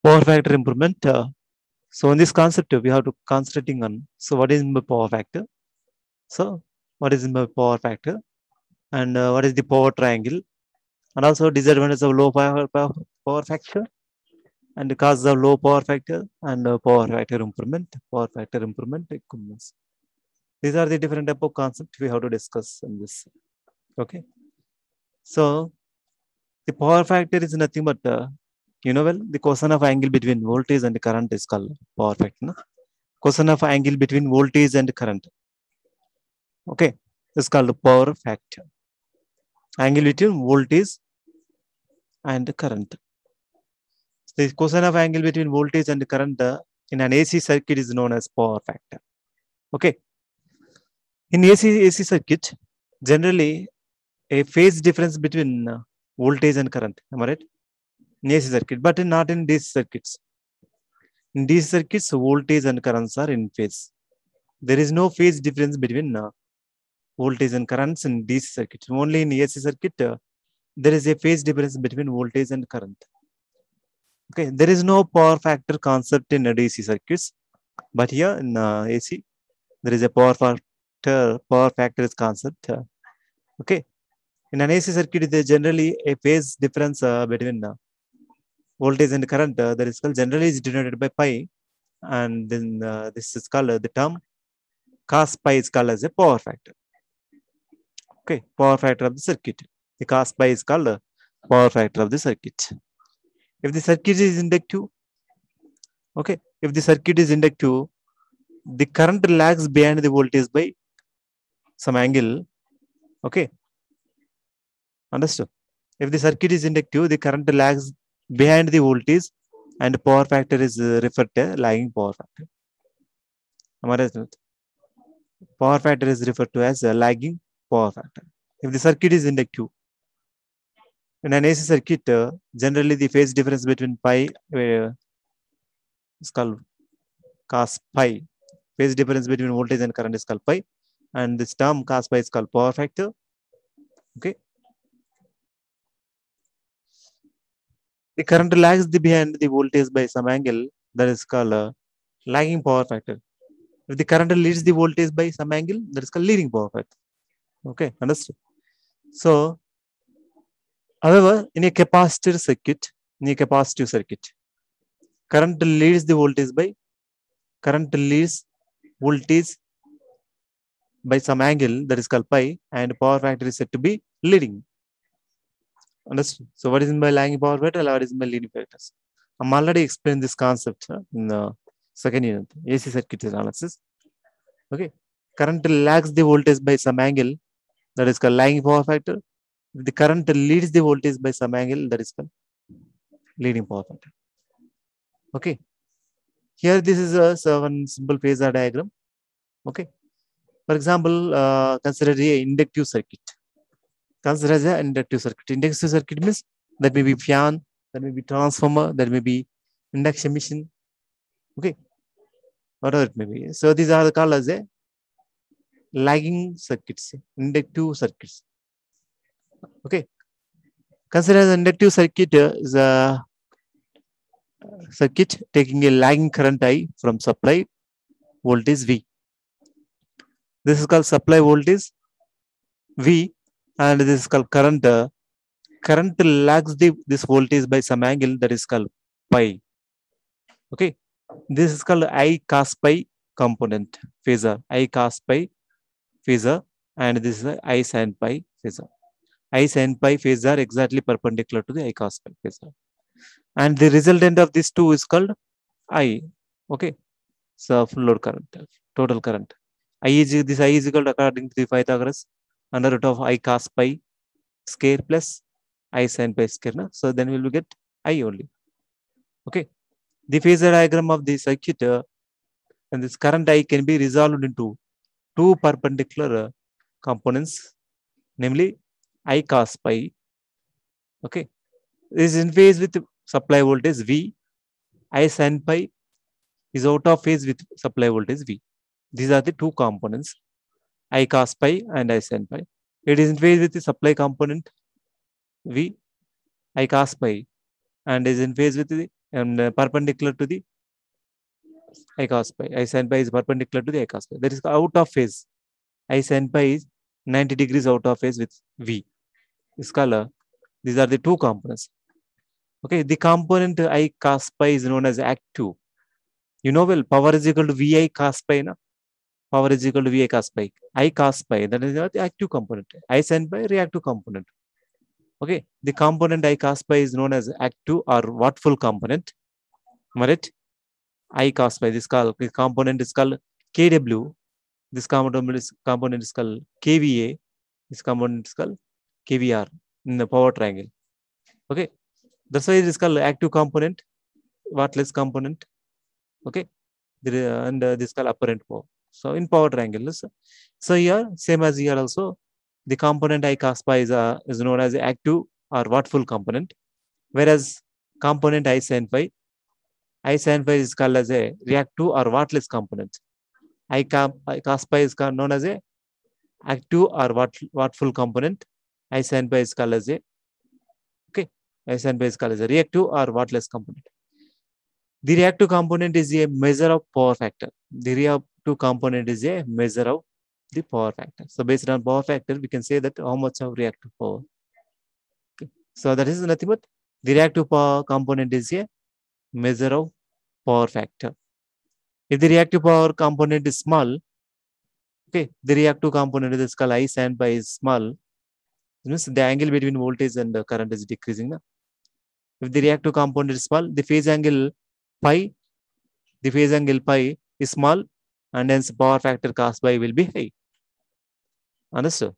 Power factor improvement. So in this concept, we have to concentrating on. So what is my power factor? So what is my power factor? And what is the power triangle? And also disadvantage of low power factor and the causes of low power factor and power factor improvement. Power factor improvement equipments. These are the different type of concepts we have to discuss in this. Okay. So the power factor is nothing but well, the cosine of angle between voltage and current is called power factor. No? Cosine of angle between voltage and current. Okay, it's called power factor. Angle between voltage and current. The cosine of angle between voltage and current in an AC circuit is known as power factor. Okay, in AC circuit, generally a phase difference between voltage and current. Am I right? In AC circuit, but not in DC circuits. In DC circuits, voltage and currents are in phase. There is no phase difference between voltage and currents in DC circuit. Only in AC circuit, there is a phase difference between voltage and current. Okay, there is no power factor concept in DC circuits, but here in AC, there is a power factor concept. Okay, in an AC circuit, there is generally a phase difference between voltage and current. That is called generally is denoted by pi, and then this is called the term cos pi is called as a power factor. Okay, power factor of the circuit. The cos pi is called power factor of the circuit. If the circuit is inductive, okay, if the circuit is inductive, the current lags behind the voltage by some angle. Okay, understood. If the circuit is inductive, the current lags behind the voltage, and power factor is referred to lagging power factor. Am I right? Power factor is referred to as a lagging power factor. If the circuit is inductive, in an AC circuit, generally the phase difference between pi is called cos pi. Phase difference between voltage and current is called pi, and this term cos pi is called power factor. Okay. The current lags behind the voltage by some angle, that is called lagging power factor. If the current leads the voltage by some angle, that is called leading power factor. Okay, understood. So, however, in a capacitor circuit, current leads voltage by some angle, that is called pi, and power factor is said to be leading. Understood? So, what is in by lagging power factor? What is in by leading factors? I'm already explained this concept in the second unit, AC circuit analysis. Okay, current lags the voltage by some angle, that is called lagging power factor. If the current leads the voltage by some angle, that is called leading power factor. Okay, here this is one simple phasor diagram. Okay, for example, consider a inductive circuit. Consider as an inductive circuit. Inductive circuit means that may be fan, that may be transformer, that may be induction machine. Okay, whatever it may be. So these are called as a lagging circuits, inductive circuits. Okay, consider as an inductive circuit is a circuit taking a lagging current I from supply voltage V. This is called supply voltage V, and this is called current. Current lags this voltage by some angle, that is called pi. Okay, this is called I cos pi component phasor. I cos pi phasor, and this is I sin pi phasor. I sin pi phasor exactly perpendicular to the I cos pi phasor, and the resultant of these two is called I. Okay, so full load current, total current. This I is equal to, according to the Pythagoras, under root of I cos pi square plus I sin pi square. No? So then we will get I only. Okay, the phasor diagram of the circuit and this current I can be resolved into two perpendicular components, namely I cos pi. Okay, this is in phase with supply voltage V. I sin pi is out of phase with supply voltage V. These are the two components, I cos pi and I sin pi. It is in phase with the supply component V, I cos pi, and is in phase with the and perpendicular to the I cos pi. I sin pi is perpendicular to the I cos pi. That is out of phase. I sin pi is 90 degrees out of phase with V. This color. These are the two components. Okay, the component I cos pi is known as active. You know well, power is equal to Vi cos pi. Na? Power is equal to Vi cos pi. I cos pi, that is the active component. I sin pi, reactive component. Okay, the component I cos pi is known as active or wattful component. Right? I cos pi. This component is called Kw. This component is called kVA. This component is called kVR in the power triangle. Okay, that's why it is called active component, wattless component. Okay, and this is called apparent power. So in power triangles, so here same as here also, the component I cos pi is known as active or wattful component, whereas component I sin pi is called as a reactive or wattless component. I cos pi is known as a active or wattful component. I sin pi is called as a I sin pi is called as a reactive or wattless component. The reactive component is a measure of power factor. The reactive component is a measure of the power factor. So based on power factor, we can say that how much of reactive power. Okay. So that is nothing but the reactive power component is a measure of power factor. If the reactive power component is small, okay, the reactive component is called I sin pi is small. It means the angle between voltage and current is decreasing. Na? If the reactive component is small, the phase angle pi is small, and hence power factor cos pi will be high. Understood?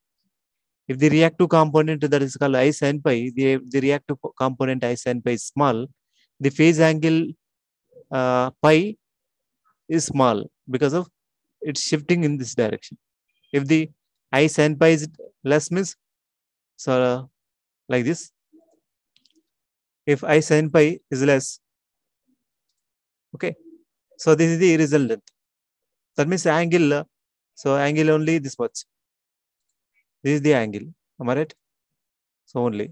If the reactive component that is called I sin pi, the reactive component I sin pi is small, the phase angle pi is small because of it's shifting in this direction. If the I sin pi is less means, so like this. If I sin pi is less, okay, so this is the resultant. That means angle, so angle only this much. This is the angle, am I right? So only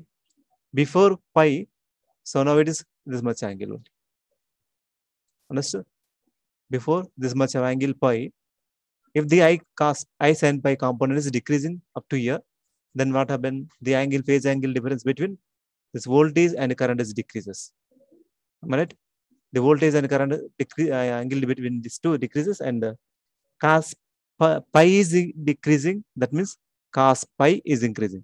before pi, so now it is this much angle only. Understood? Before this much of angle pi, if the I sin pi component is decreasing up to here, then what happens? The angle phase angle difference between this voltage and current is decreases. Am I right? The voltage and current angle between these two decreases, and cos pi is decreasing. That means cos pi is increasing.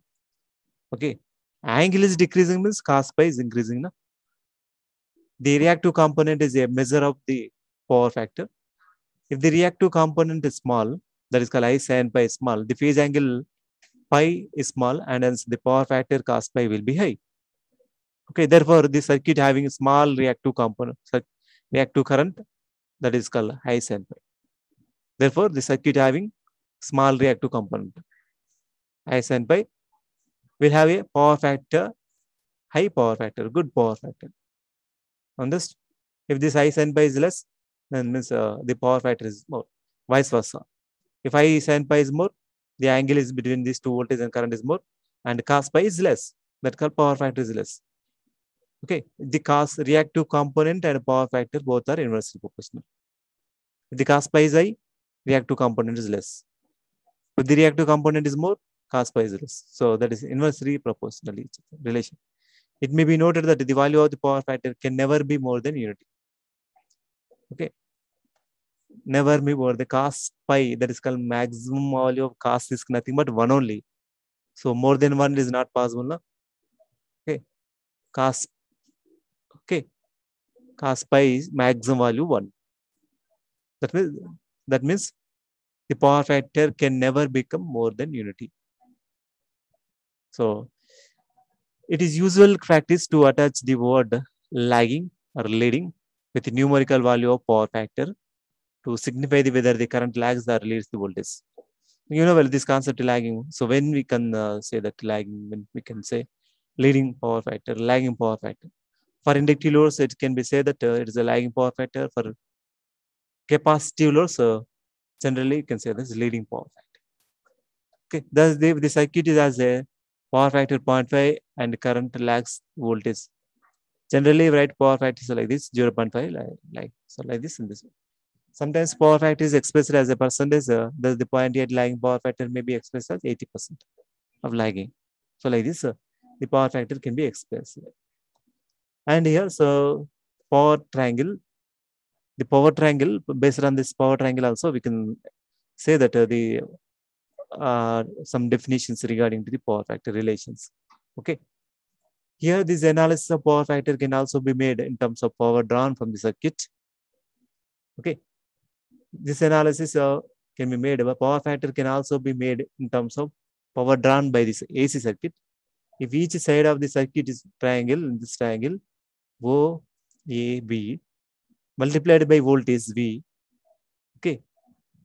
Okay, angle is decreasing means cos pi is increasing. Na? The reactive component is a measure of the power factor. If the reactive component is small, that is called I sin pi is small, the phase angle pi is small, and hence the power factor cos pi will be high. Okay, therefore the circuit having a small reactive component, reactive current, that is called I sin pi. Therefore the circuit having small reactive component, I sin pi, will have a power factor, high power factor, good power factor. On this, if this I sin pi is less, then means the power factor is more. Vice versa. If I sin pi is more, the angle is between these two voltage and current is more, and cos pi is less. That called power factor is less. Okay, the cos reactive component and power factor both are inversely proportional. If the cos pi is high, reactive component is less. If the reactive component is more, cos pi is less. So that is inversely proportional relation. It may be noted that the value of the power factor can never be more than unity. Okay, never be more. The cos pi, that is called maximum value of cos, is nothing but 1 only. So more than 1 is not possible. No? Okay, cos pi is maximum value 1. That means the power factor can never become more than unity. So it is usual practice to attach the word lagging or leading with the numerical value of power factor to signify whether the current lags or leads the voltage. You know well this concept lagging. So when we can say that lagging, when we can say leading power factor, lagging power factor. For inductive loads, it can be said that it is a lagging power factor. For capacitive loads, generally you can say this leading power factor. Okay, thus the circuit is as a power factor 0.5 and current lags voltage Generally, write power factor so like this 0.5 like so like this in this way. Sometimes power factor is expressed as a percentage. The 0.8 lagging power factor may be expressed as 80% of lagging. So like this, the power factor can be expressed. And here, so power triangle, the power triangle, based on this power triangle also, we can say that the some definitions regarding to the power factor relations. Okay. Here, this analysis of power factor can also be made in terms of power drawn from the circuit. Okay. This analysis can be made, but power factor can also be made in terms of power drawn by this AC circuit. If each side of the circuit is triangle, in this triangle, O, A, B, multiplied by voltage V. Okay.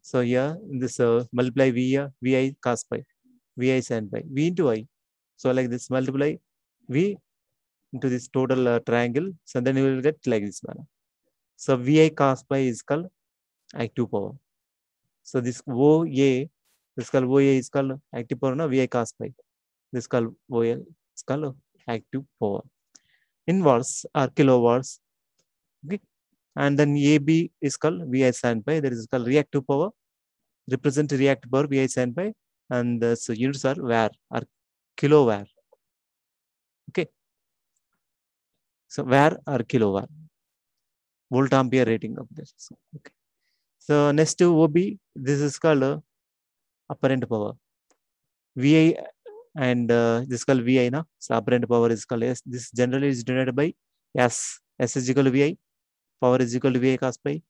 So here, in this multiply V, VI cos pi, VI sin pi, V into I. So like this, multiply V into this total triangle. So then you will get like this manner. So VI cos pi is called active power. So this OA, this called OA is called active power, no? VI cos pi. This called OA is called active power. Inverse are kilowatts. Okay. And then AB is called VI sin pi. That is called reactive power. Represent reactive power VI sin pi. And so units are var or kilowatt. Okay. So var or kilowatt. Volt ampere rating of this. Okay. So next to OB, this is called apparent power. VI and this is called VI now. So apparent power is called S. This generally is denoted by S. S is equal to VI. Power is equal to VI cos pi.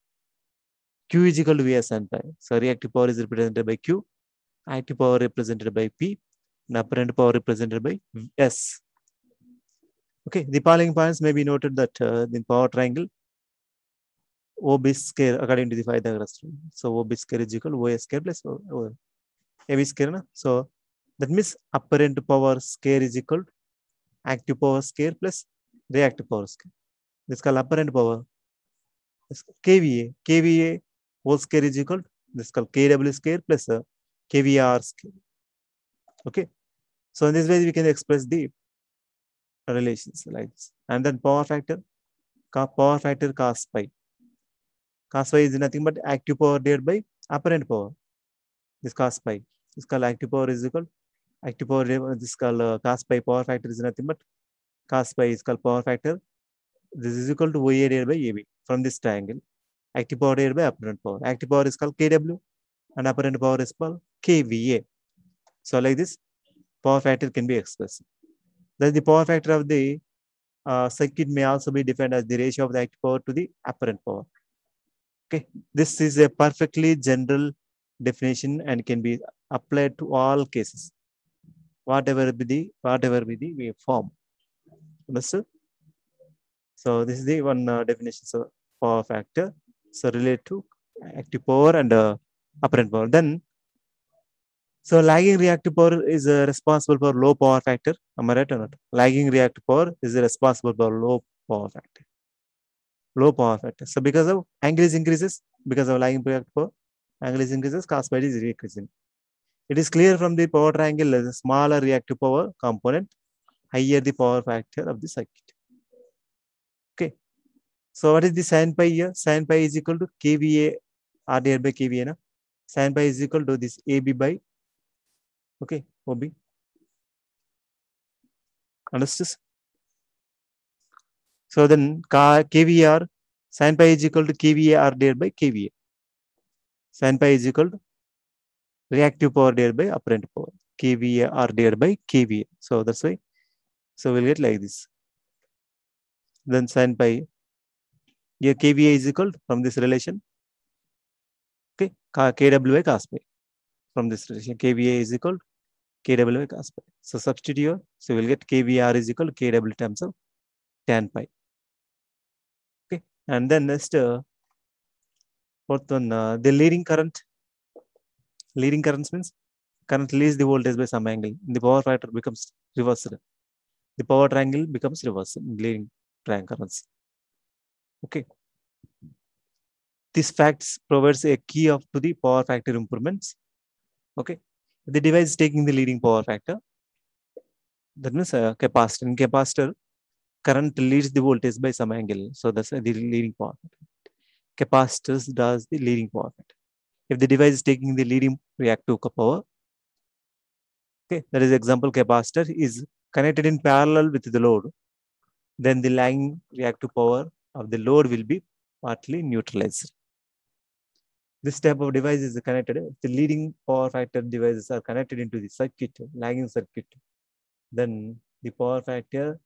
Q is equal to VI sin pi. So reactive power is represented by Q. Active power represented by P. And apparent power represented by S. Okay. The following points may be noted that in power triangle, OB square according to the Pythagoras theorem. So OB square is equal to OA square plus AB square. Na? So that means apparent power square is equal to active power square plus reactive power square. This is called apparent power. KVA. KVA whole square is equal to this is called KW square plus KVR square. Okay. So in this way we can express the relations like this. And then power factor cos pi. Cos pi is nothing but active power divided by apparent power. This cos pi. This called active power is equal. Active power, this is called cos pi. Power factor is nothing but cos pi is called power factor. This is equal to OA divided by AB from this triangle. Active power divided by apparent power. Active power is called KW and apparent power is called KVA. So like this, power factor can be expressed. Thus the power factor of the circuit may also be defined as the ratio of the active power to the apparent power. Okay, this is a perfectly general definition and can be applied to all cases, whatever be the waveform. Understood? So this is the one definition of power factor. So relate to active power and apparent power. Then, so lagging reactive power is responsible for low power factor. Am I right or not? Lagging reactive power is responsible for low power factor. Low power factor. So because of angle is increases, because of lagging reactive power, angle is increases, cos pi is decreasing. It is clear from the power triangle that the smaller reactive power component, higher the power factor of the circuit. Okay. So what is the sin pi here? Sin pi is equal to KVA R divided by KVA. Na? Sin pi is equal to this AB by OB. Understood? So then KVR, sin pi is equal to KVA R divided by KVA. Sin pi is equal to reactive power divided by apparent power. KVA R divided by KVA. So that's why. So we'll get like this. Then sin pi. Here KVA is equal to, from this relation. Okay. KW by cos pi. From this relation, KVA is equal to KW by cos pi. So substitute here. So we'll get KVR is equal to KW times of tan pi. Okay. And then next, fourth one, the leading current. Leading currents means current leads the voltage by some angle. The power factor becomes reversed. The power triangle becomes reversed in leading triangle currents. Okay. This fact provides a key of to the power factor improvements. Okay. The device is taking the leading power factor. That means capacitor. In capacitor, current leads the voltage by some angle. So that's the leading power factor. Capacitors does the leading power factor. If the device is taking the leading reactive power, okay, that is example capacitor is connected in parallel with the load, then the lagging reactive power of the load will be partly neutralized. This type of device is connected. The leading power factor devices are connected into the circuit, lagging circuit. Then the power factor,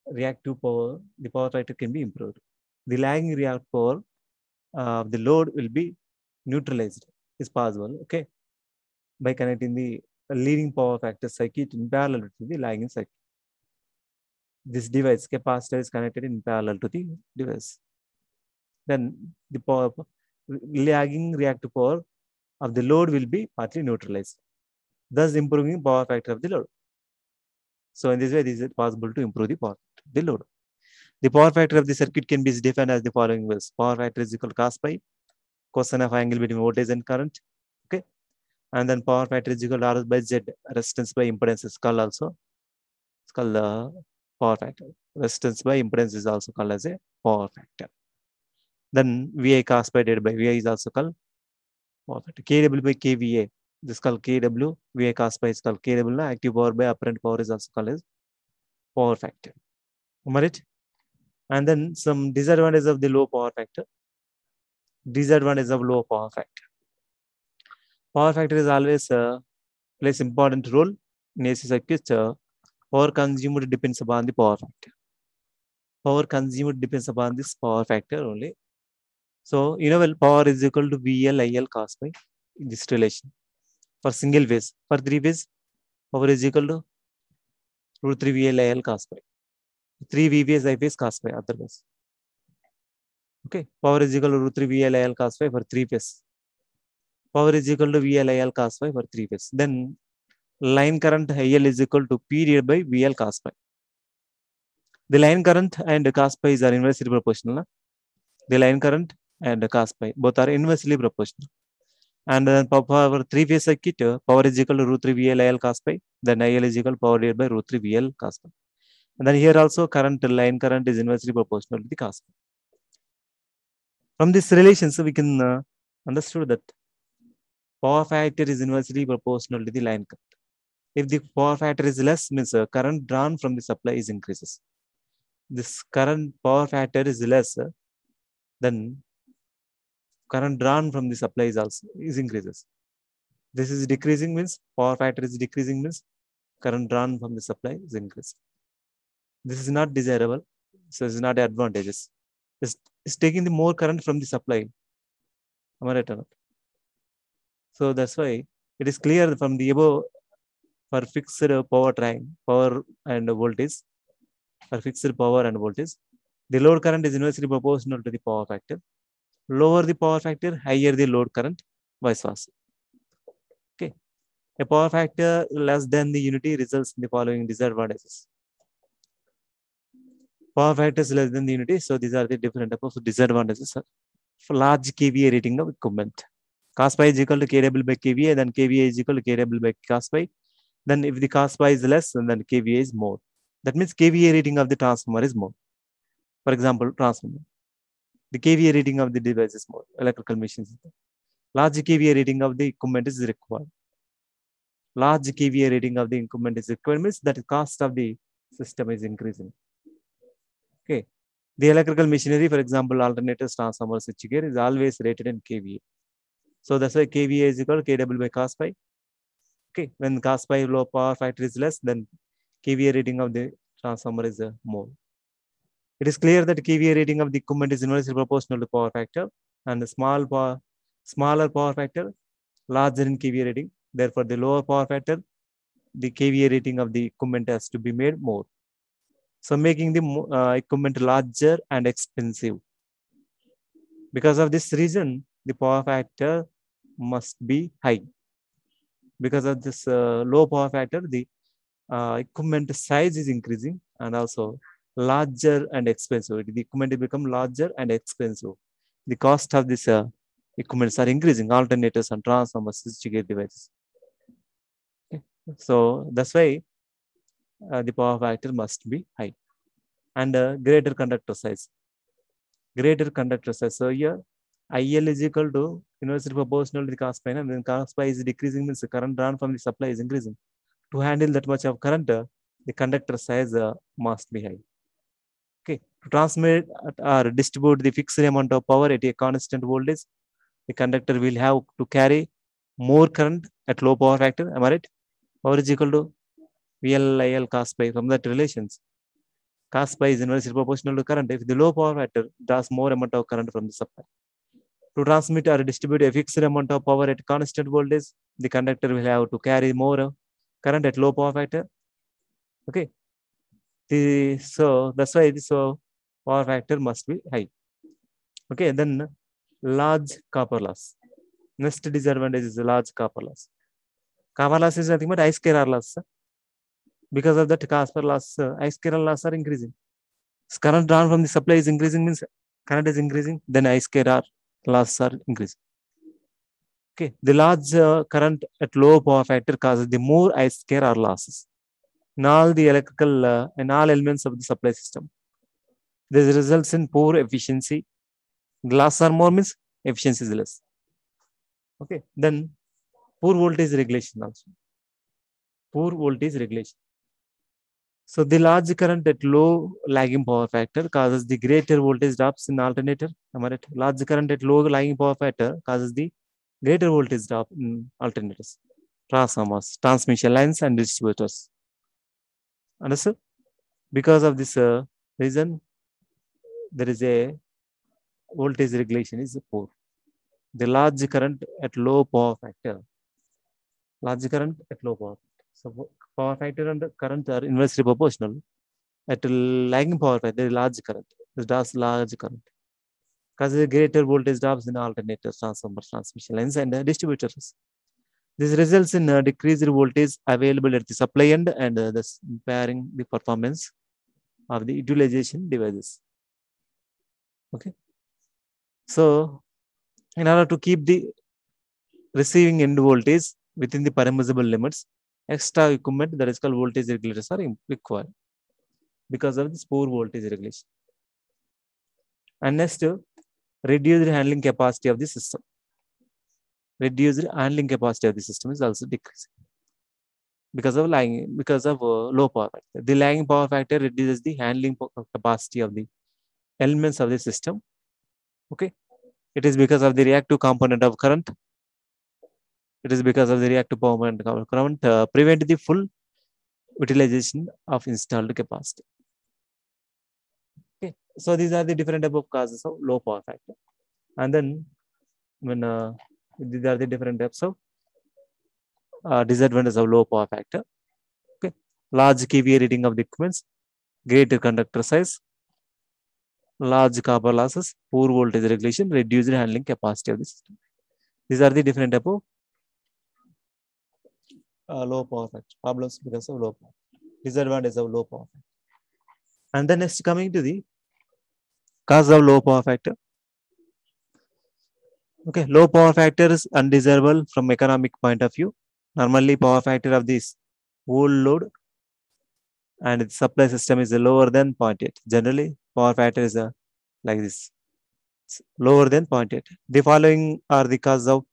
reactive power, the power factor can be improved. The lagging reactive power of the load will be neutralized. Is possible, okay, by connecting the leading power factor circuit in parallel to the lagging circuit. This device capacitor is connected in parallel to the device. Then the power lagging reactive power of the load will be partly neutralized, thus improving power factor of the load. So in this way, this is possible to improve the power factor of the load. The power factor of the circuit can be defined as the following ways. Power factor is equal to cos pi, cosine of angle between voltage and current. Okay. And then power factor is equal to R by Z, resistance by impedance is called also. It's called the power factor. Resistance by impedance is also called as a power factor. Then VI cos pi divided by VI is also called power factor. KW by KVA, this is called KW. VI cos pi is called KW. Active power by apparent power is also called as power factor. Right? And then some disadvantages of the low power factor. Disadvantage of low power factor. Power factor is always plays important role in AC circuits. Power consumed depends upon the power factor. Power consumed depends upon this power factor only. So, well, power is equal to VL IL cos pi in this relation. For single phase, for three phase, power is equal to root 3 VL IL cos pi. 3 VPS I phase cos pi otherwise. Okay, power is equal to root 3 VL IL cos pi for three phase. Power is equal to VL IL cos pi for three phase. Then line current IL is equal to P divided by VL cos pi. The line current and cos pi are inversely proportional. The line current and cos pi both are inversely proportional. And then for three phase circuit, power is equal to root 3 VL IL cos pi. Then IL is equal to power divided by root 3 VL cos pi. And then here also current, line current is inversely proportional to the cos pi. From this relation, so we can understand that power factor is inversely proportional to the line current. If the power factor is less, means current drawn from the supply is increases. This current power factor is less, then current drawn from the supply is increases. This is decreasing means power factor is decreasing means current drawn from the supply is increasing. This is not desirable, so it's not advantageous. It's taking the more current from the supply. Am I right or not? So that's why it is clear from the above for fixed power and voltage, for fixed power and voltage, the load current is inversely proportional to the power factor. Lower the power factor, higher the load current, vice versa. Okay. A power factor less than the unity results in the following disadvantages. Power factors less than the unity, so these are the different types of disadvantages for large kVA rating of equipment. Cos pi is equal to kW by kVA, then kVA is equal to kW by cos pi. Then if the cos pi is less, then kVA is more. That means kVA rating of the transformer is more. For example, transformer. The kVA rating of the device is more. Electrical machines. Large kVA rating of the equipment is required. Large kVA rating of the equipment is required means that the cost of the system is increasing. Okay. The electrical machinery, for example, alternators, transformers, switchgear is always rated in kVA. So that's why kVA is equal to kW by cos pi. Okay. When cos pi low power factor is less, then kVA rating of the transformer is more. It is clear that kVA rating of the equipment is inversely proportional to power factor, and the smaller power factor, larger in kVA rating. Therefore, the lower power factor, the kVA rating of the equipment has to be made more. So making the equipment larger and expensive. Because of this reason, the power factor must be high. Because of this low power factor, the equipment size is increasing and also larger and expensive. The equipment become larger and expensive. The cost of this equipments are increasing, alternators and transformers, switchgear devices. Okay. So that's why the power factor must be high. and greater conductor size. Greater conductor size. So here IL is equal to inversely proportional to the cos pi, and then cos pi is decreasing, means the current drawn from the supply is increasing. To handle that much of current, the conductor size must be high. Okay, to transmit or distribute the fixed amount of power at a constant voltage, the conductor will have to carry more current at low power factor. Am I right? Power is equal to VL cos pi. From that relations, cos pi is inversely proportional to current. If the low power factor draws more amount of current from the supply, to transmit or distribute a fixed amount of power at constant voltage, the conductor will have to carry more current at low power factor. Okay. So that's why this power factor must be high. Okay. Then large copper loss. Next disadvantage is large copper loss. Copper loss is nothing but I square R loss. Because of that, copper loss, I square R loss are increasing. Current drawn from the supply is increasing, means current is increasing, then I square R loss are increasing. Okay, the large current at low power factor causes the more I square R losses in all the electrical and all elements of the supply system. This results in poor efficiency. Loss are more means efficiency is less. Okay, then poor voltage regulation also. Poor voltage regulation. So the large current at low lagging power factor causes the greater voltage drops in alternator. Am I right? Large current at low lagging power factor causes the greater voltage drop in alternators, transformers, transmission lines, and distributors. Understood? Because of this reason, there is a voltage regulation is poor. The large current at low power factor. Large current at low power. So power factor and current are inversely proportional. At lagging power factor, there is large current. This does large current. Because the greater voltage drops in alternators, transformers, transmission lines, and distributors. This results in decreased voltage available at the supply end and thus impairing the performance of the utilization devices. Okay. So, in order to keep the receiving end voltage within the permissible limits, extra equipment that is called voltage regulators are required because of this poor voltage regulation. And next, reduced handling capacity of the system. Reduced handling capacity of the system is also decreasing because of low power factor. The lagging power factor reduces the handling capacity of the elements of the system. Okay, it is because of the reactive component of current. It is because of the reactive component of current prevent the full utilization of installed capacity. Okay, so these are the different type of causes of low power factor, and then when these are the different types of disadvantages of low power factor. Okay, large kVA reading of the equipments, greater conductor size, large copper losses, poor voltage regulation, reduced handling capacity of the system. These are the different type of low power factor problems because of low power. Disadvantages of low power factor. And then next, coming to the cause of low power factor. Okay, low power factor is undesirable from economic point of view. Normally, power factor of this whole load and its supply system is lower than 0.8. Generally, power factor is like this, lower than 0.8. The following are the cause of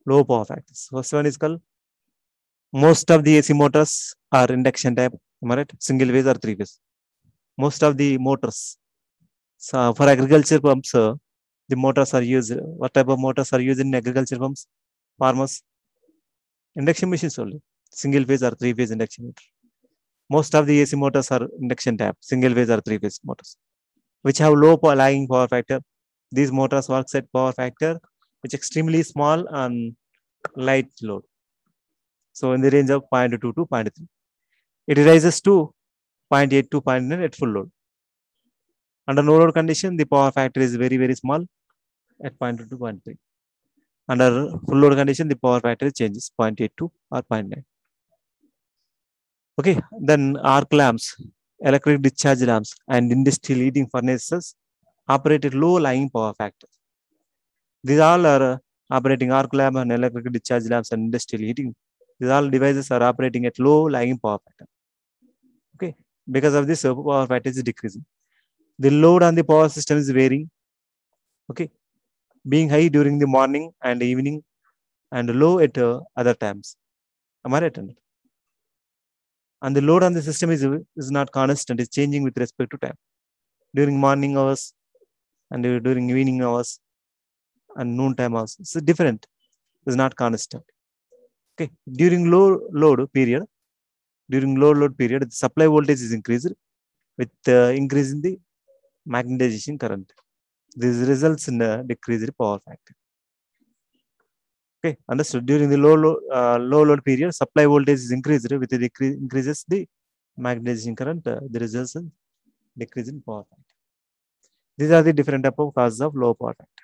low power factors. First one is called most of the AC motors are induction type. Am I right? Single phase or three phase. Most of the motors. So for agriculture pumps, the motors are used. What type of motors are used in agriculture pumps? Farmers. Induction machines only. Single phase or three phase induction motor. Most of the AC motors are induction type, single phase or three phase motors, which have low lagging power factor. These motors work at power factor which is extremely small and light load. So in the range of 0.2 to 0.3. It rises to 0.8 to 0.9 at full load. Under no load condition, the power factor is very, very small at 0.2 to 0.3. Under full load condition, the power factor changes 0.8 to or 0.9. Okay, then arc lamps, electric discharge lamps, and industrial heating furnaces operate at low lagging power factor. These all are operating arc lamp and electric discharge lamps and industrial heating. These all devices are operating at low lagging power factor. Okay, Because of this, power factor is decreasing. The load on the power system is varying. Okay, being high during the morning and evening, and low at other times. Am I right? And the load on the system is not constant; it's changing with respect to time. During morning hours and during evening hours and noon time hours, it's different. It's not constant. Okay, during low load period, the supply voltage is increased with increasing the magnetization current. This results in a decreased power factor. Okay, understood. During the low load period, supply voltage is increased with the increases the magnetization current. The results in decrease in power factor. These are the different type of causes of low power factor.